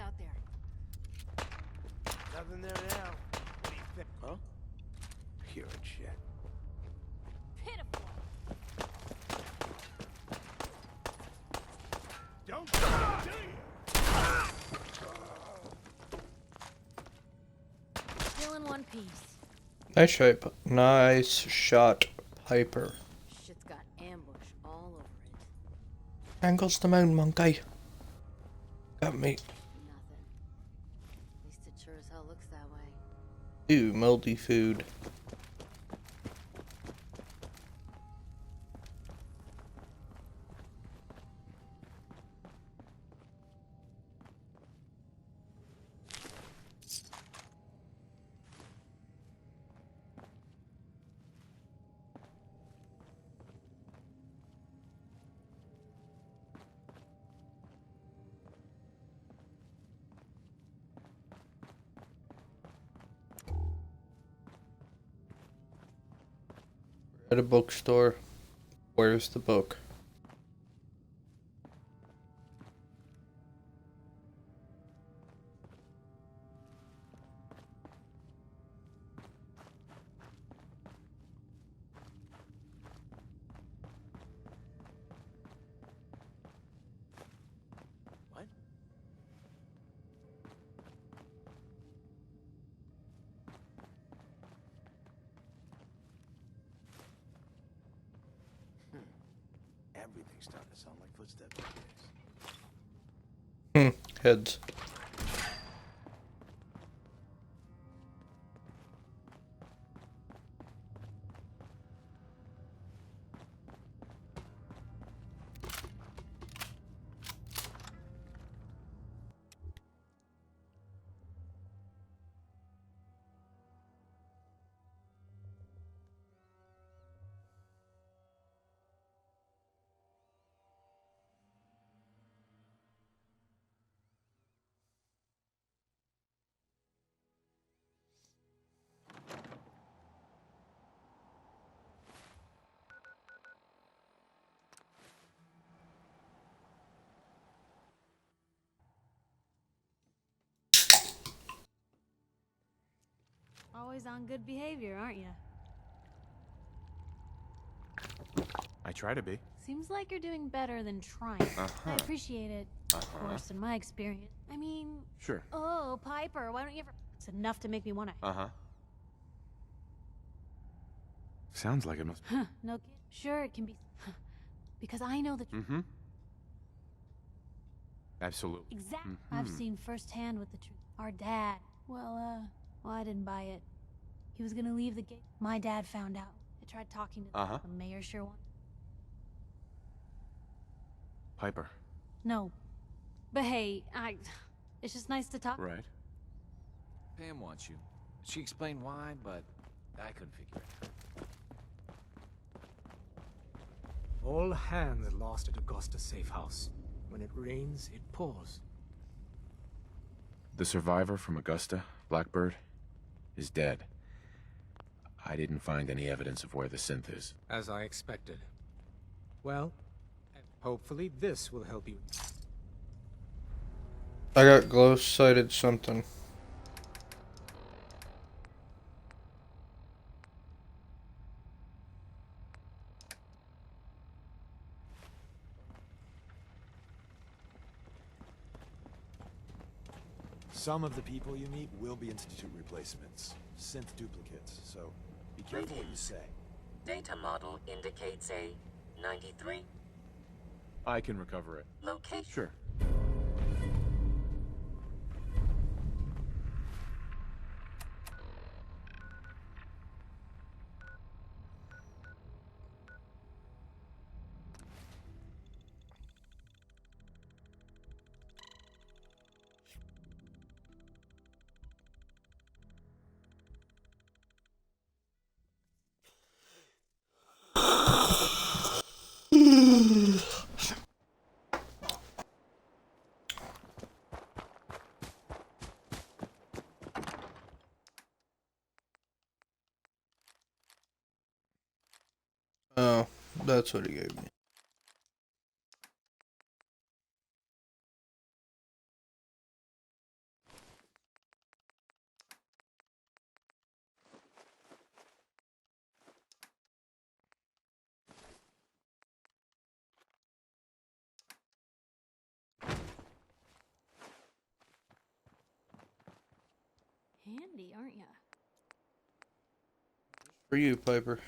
out there? Nothing there now. What do you think? Huh? Pure shit. Pitiful. Don't do you? Still in one piece. Nice shot, Piper. Shit's got ambush all over it. Angles the moon, monkey. Got me. Nothing. At least it sure as hell looks that way. Ooh, moldy food. At a bookstore. Where's the book? What? Everything's starting to sound like footsteps these days. Heads. Always on good behavior, aren't you? I try to be. Seems like you're doing better than trying. I appreciate it. Of course, in my experience. I mean... Sure. Oh, Piper, why don't you ever... It's enough to make me want to... Sounds like it must... Huh, no kid. Sure, it can be... Because I know the... Absolutely. Exactly. I've seen firsthand with the truth. Our dad... Well, I didn't buy it. He was gonna leave the gate. My dad found out. I tried talking to the mayor sure wanted... Piper. No. But hey, it's just nice to talk. Right. Pam wants you. She explained why, but I couldn't figure it out. All hands lost at Augusta safe house. When it rains, it pours. The survivor from Augusta, Blackbird, is dead. I didn't find any evidence of where the synth is. As I expected. Well, hopefully this will help you. I got glow-sighted something. Some of the people you meet will be Institute replacements, synth duplicates, so be careful what you say. Data model indicates a 93 I can recover it. location. Sure. Oh, that's what he gave me. busy, aren't ya? For you, Piper.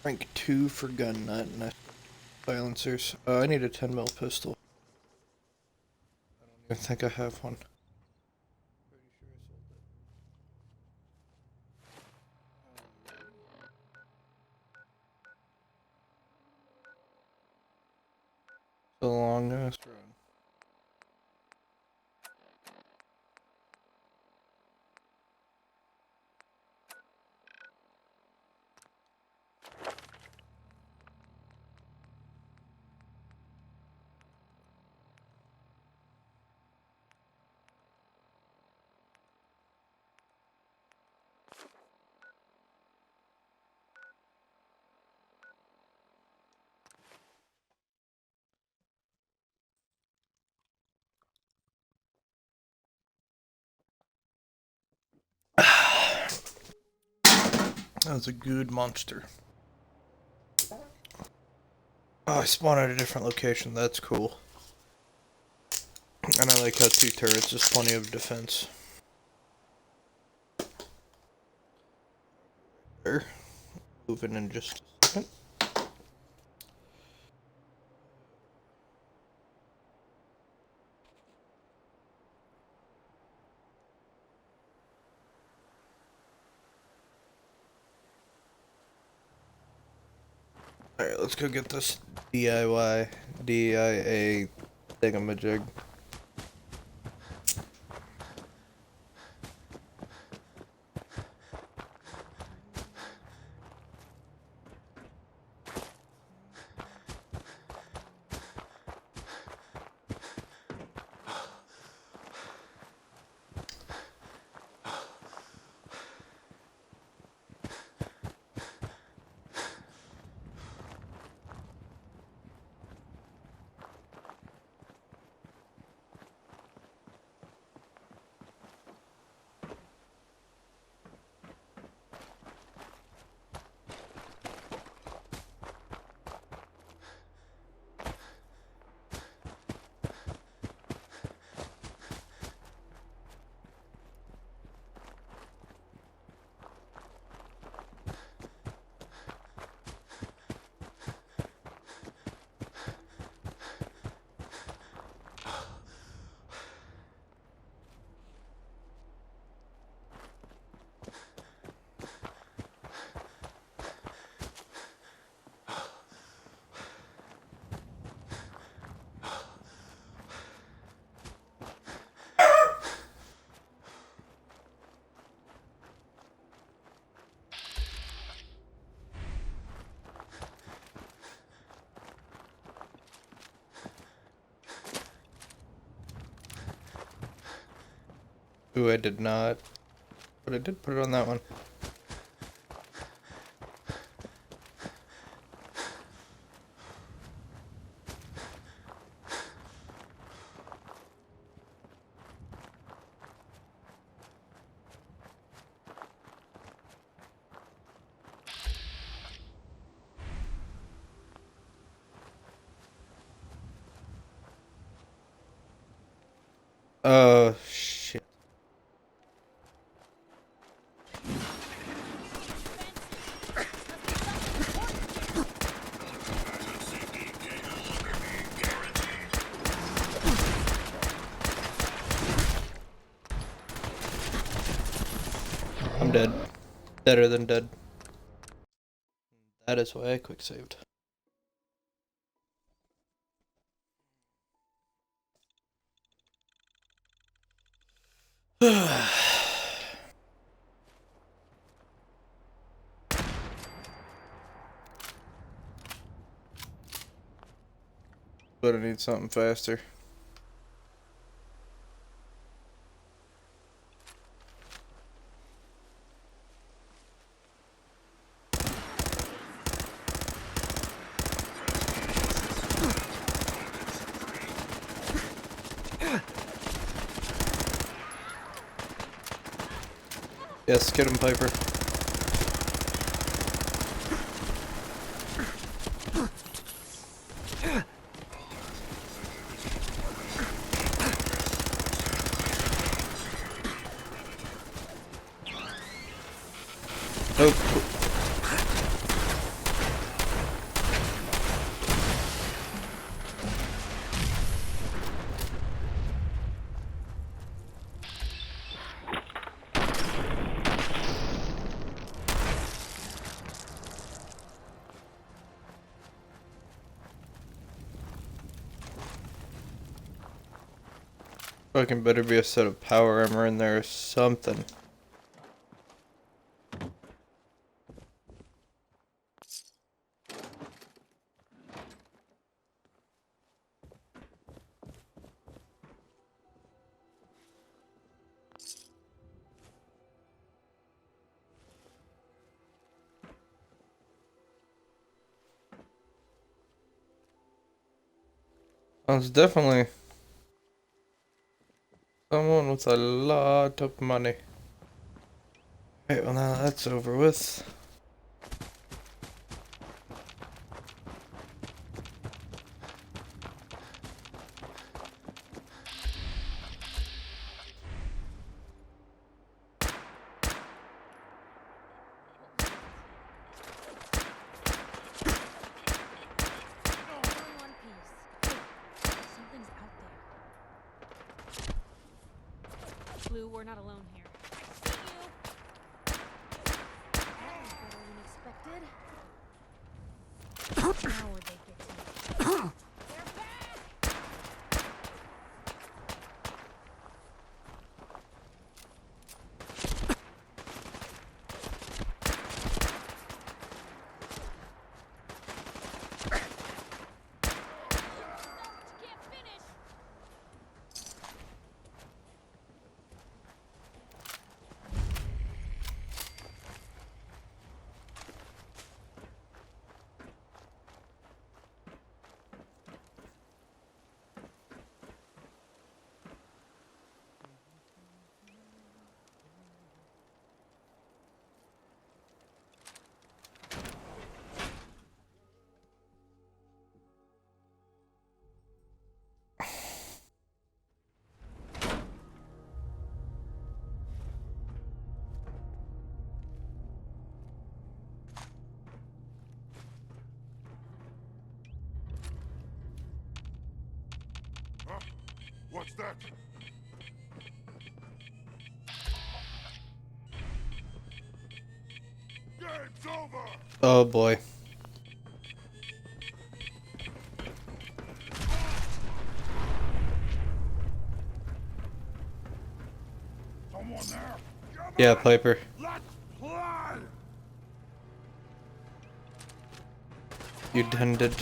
Rank 2 for gun nut and silencers. I need a 10 mil pistol. I don't even think I have one. Pretty sure I sold it. It's a long ass run. That was a good monster. Oh, I spawned at a different location. That's cool. And I like how 2 turrets is plenty of defense. There. Moving in just a second. Alright, let's go get this DIA thingamajig. Ooh, I did not. But I did put it on that one. Shit. I'm dead. Deader than dead. That is why I quick saved. But I need something faster. Yes, get him, Piper. Oh. Fucking better be a set of power armor in there or something. Sounds definitely someone with a lot of money. Right, well now that's over with. Blue, we're not alone here. See you. That was better than expected. Now where'd they get to? They're back! Can't finish! What's that? Game's over! Oh boy. Someone there? Yeah, Piper. Let's play! You done did.